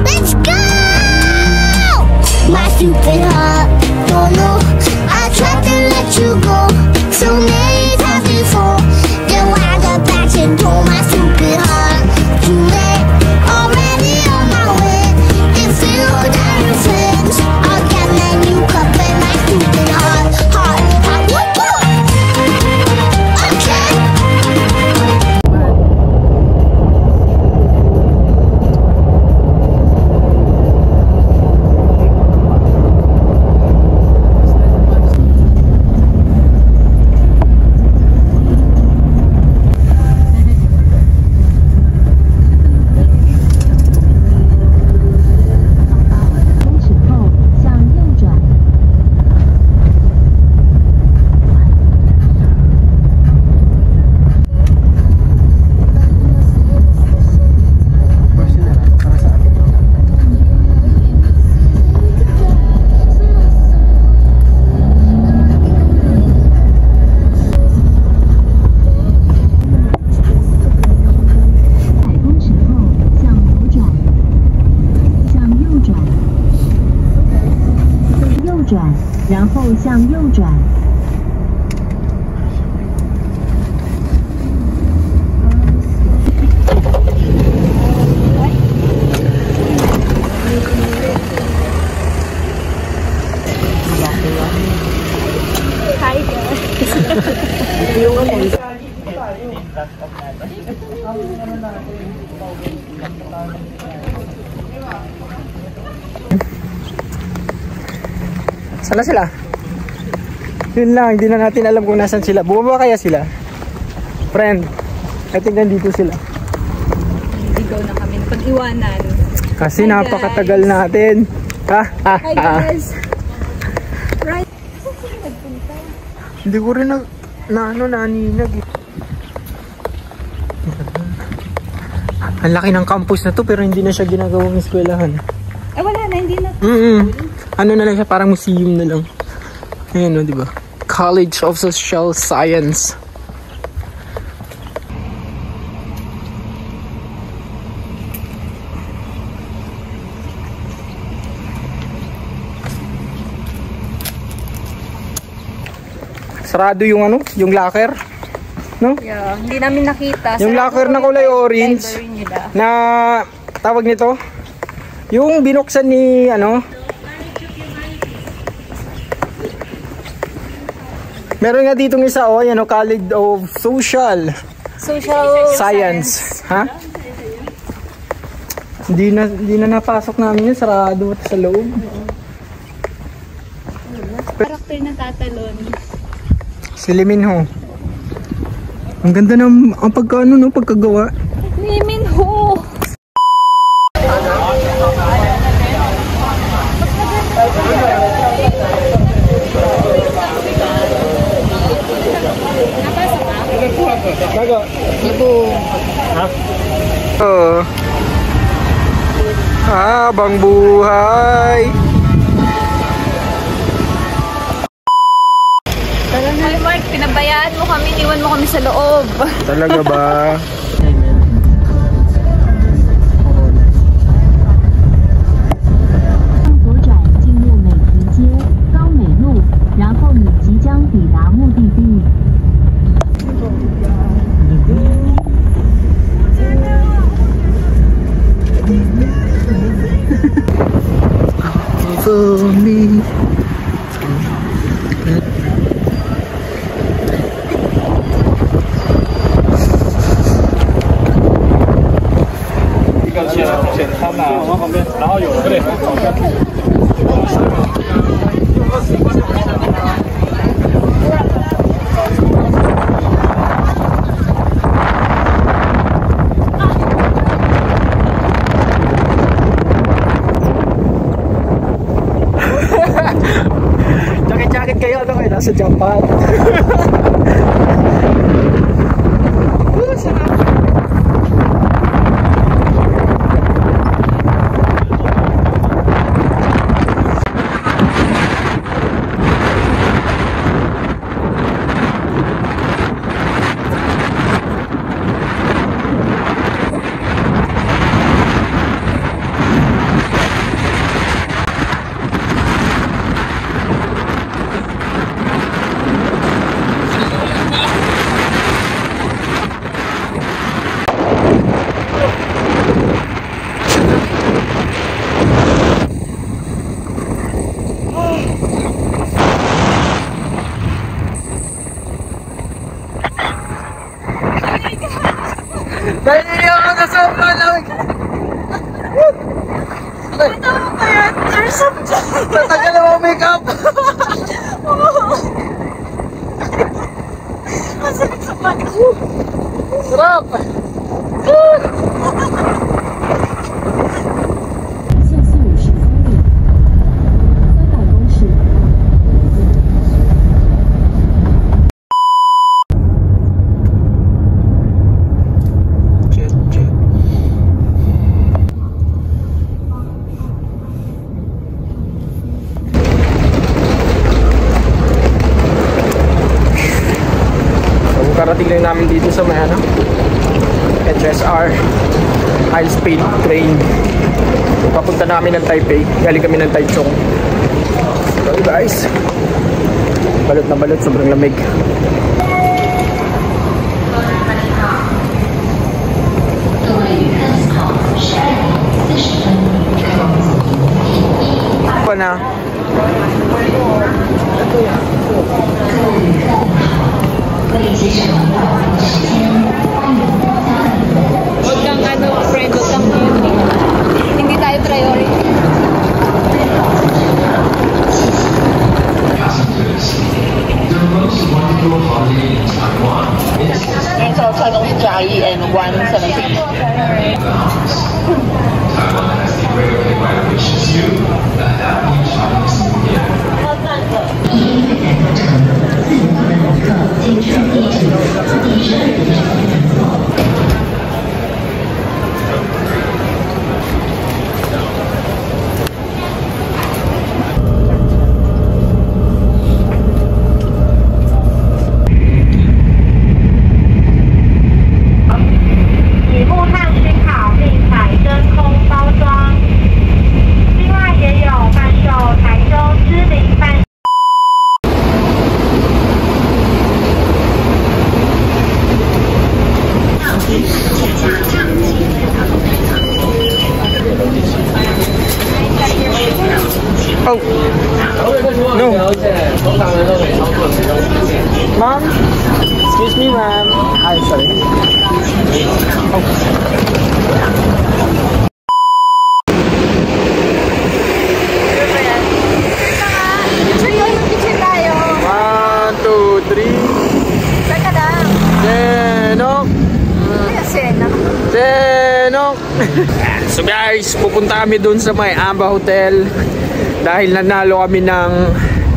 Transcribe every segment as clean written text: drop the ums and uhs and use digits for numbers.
Let's go! My stupid heart, don't know. I tried to let you go so many times before. Then I got back and told my stupid heart, too late, already on my way. If you were down your friends, I'll get my new cup and my stupid heart, whoop, whoop. Okay. Saan sila? Yun lang, hindi na natin alam kung nasan sila. Bumaba kaya sila? Friend, I think nandito sila. Ligaw na kami pag-iwanan. Kasi hi napakatagal guys. Natin. Hi guys. Right. Hindi ko rin naninag eh. Ang laki ng campus na to pero hindi na siya ginagawang eskwelahan. Eh wala na, hindi na. Ano na lang siya, parang museum na lang. Ayan o, diba? College of Social Science. Sarado yung ano, yung locker. No? Yeah, hindi namin nakita. Yung locker na kulay orange na tawag nito. Yung binuksan ni ano. Meron nga ditong isa yan College of Social Science. Ha? Hindi na napasok namin yun, sarado sa loob. Karakter na tatalon. Si Lee Min-ho. Ang ganda ng pagkagawa. Lee Min-ho. Bago. Ibu. Ha? Habang buhay. Ay Mark, pinabayaan mo kami, iwan mo kami sa loob. Talaga ba? For me. Jacket kayo, ano kayo? Nasa Japan. Tatagal na mga makeup. Masakit sa mata. Sarap. Karating lang namin dito sa may HSR high speed train. Papunta namin ng Taipei. Galing kami ng Taichung. So guys, balot na balot, sobrang lamig. Apa na? Huwag kang friend, huwag kang beauty. Hindi tayo priority. and 170. Taiwan has the great everybody wishes you a happy Chinese New Year. 以木炭熏烤并采真空包装，另外也有贩售台中知名贩。 Oh. No. Ma'am? Excuse me, ma'am. Hi, sorry. Picture tayo. 1, 2, 3. Saka lang. Senok! Sena. Senok! So guys, pupunta kami dun sa may Amba Hotel dahil nanalo kami ng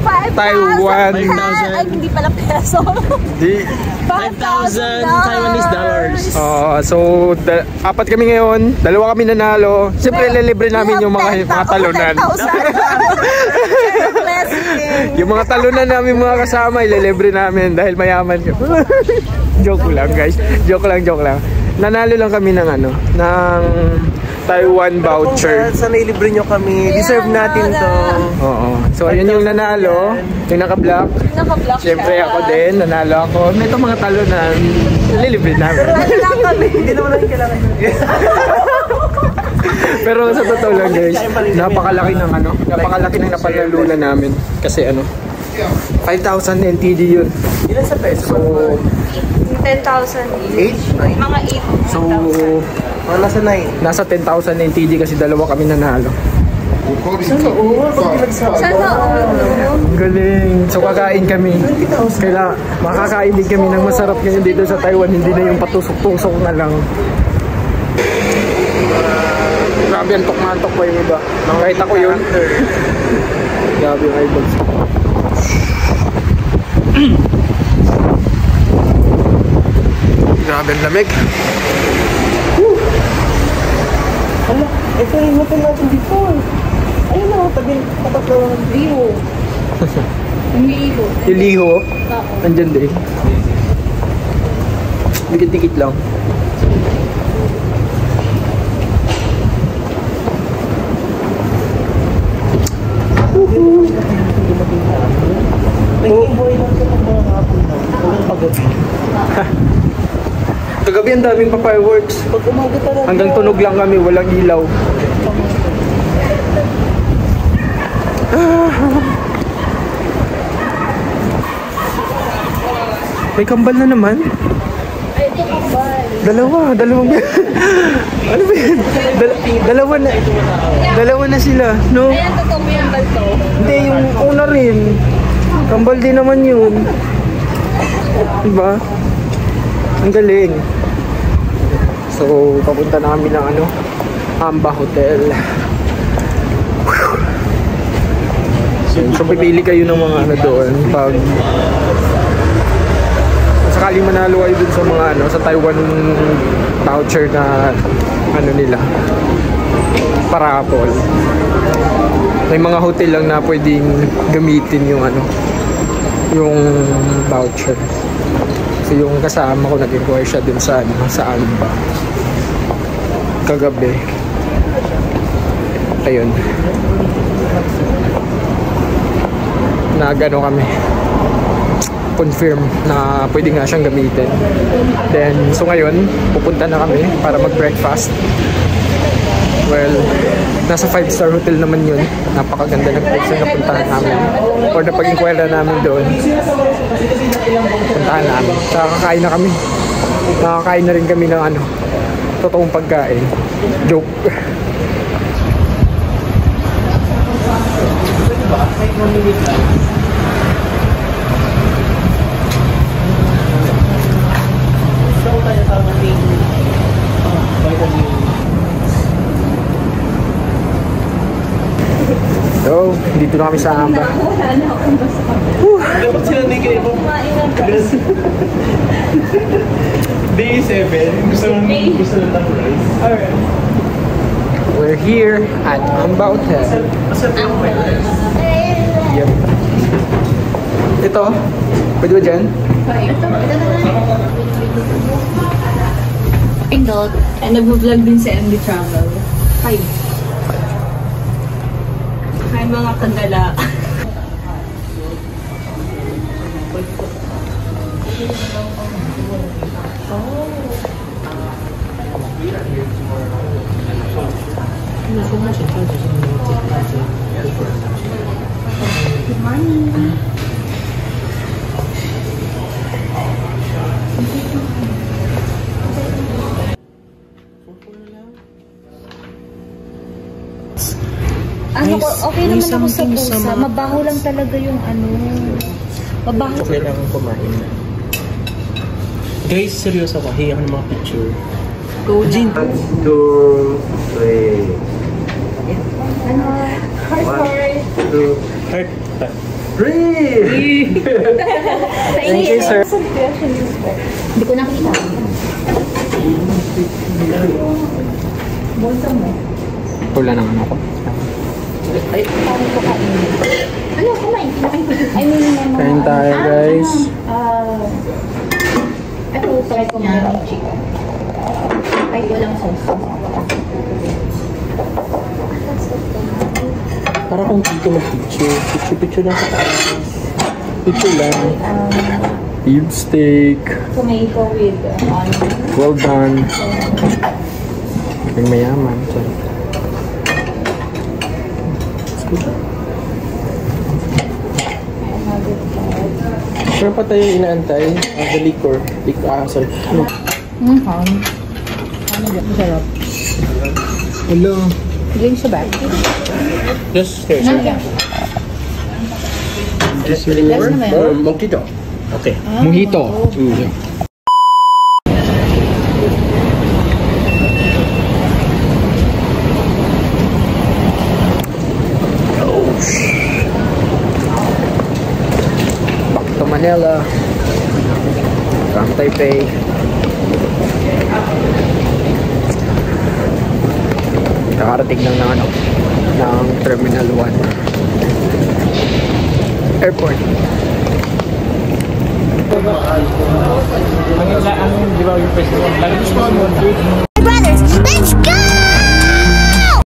5,000 Taiwan. Ay, hindi pala peso. 5,000 Taiwanese dollars. So apat kami ngayon, dalawa kami nanalo. Siyempre lilibre namin yung mga talunan. 10,000. Yung mga talunan namin mga kasama, ililibre namin dahil mayaman kami. Joke lang guys. Joke lang. Nanalo lang kami ng ng Taiwan voucher. Sana ilibre nyo kami. Deserve natin to. Oo. So ayun yung nanalo, yung naka-block. Naka-block siya. Siyempre ako din, nanalo ako. May itong mga talunan, ililibre namin. Hindi naman natin kailangan. Pero sa totoo lang guys, napakalaki ng napanalunan namin. Kasi 5,000 NTD yun. Ilan sa peso? So, 10,000 each? Mga 8. so Mga nasa 9. nasa 10,000 NTD kasi dalawa kami nanalo. Sana Ang galing. So kakain kami. Kaya makakain din kami ng masarap ngayon dito sa Taiwan. Hindi na yung patusok-tusok na lang. Grabe, antok pa yung iba. Nakakita ko yun. Grabe yung eyeballs. Grabe ang lamig. Hala, ito yung hotel natin before. Ayun na, tapat ng Liho. umiiho. Yung liho, andyan din. Dikit-dikit lang. Naging buhay lang sa mga hapon na. Walang pagod. Kagabi ang daming pa-fireworks. Pag umaga talaga. Hanggang tunog lang kami, walang ilaw. May kambal na naman. Dalawang ano ba yun? Dalawa na sila, no? Ayan, totoo mo yung balto. Hindi, yung una rin. Kambal din naman yun. Diba? Ang galing. So, papunta na kami ng Amba Hotel. So, pipili kayo ng mga doon pag sakali manalo kayo dun sa mga sa Taiwan voucher na nila parapol. May mga hotel lang na pwedeng gamitin yung yung voucher. So yung kasama ko nag-inquire siya dun sa sa Amba kagabi. Ayun. Nagano kami. Confirm na pwede nga siyang gamitin. Then, so ngayon, pupunta na kami para mag-breakfast. Well, nasa 5-star hotel naman yun. Napakaganda ng place na napuntahan namin. Or napag-inquire namin doon. Puntahan namin. Nakakain na kami. Nakakain na rin kami ng totoong pagkain. Joke. So, dito na kami sa Amba. Dapat sila nagiging mo. Day 7. Gusto lang ng rice. Alright. We're here at Amba Hotel. Yep. Ito, pwede ba dyan? Pindot. And nag-vlog din sa MD Travel. Hi. May mga kagala. Good morning. Okay naman ako sa pusa. Mabaho lang talaga yung mabaho. Okay lang kumain. Guys, seryoso ako. Hiya ako ng mga picture. Go Jin. 1, 2, 3. Heart. 1, 2, heart. 3! Thank you, sir. Hindi ko nakita. Bolsa mo. Wala naman ako. Ay, paano ko kain? Ano, kumain? I mean, Kain tayo, guys. Ito, try ko mga chicken. Kahit walang sauce. Para kung dito mag-picture. Picture lang sa taas. Picture lang. Beef steak. Tomato with onion. Well done. Ang mayaman. Sorry. Meron pa tayo inaantay. The liquor. Sorry. Ano? Masarap. Hello. Drink sa bag. Just here. Just really more? Mojito. Okay. Mojito. Back to Manila. From Taipei. Nakarating lang ng Terminal 1 Airport. Brothers, let's go!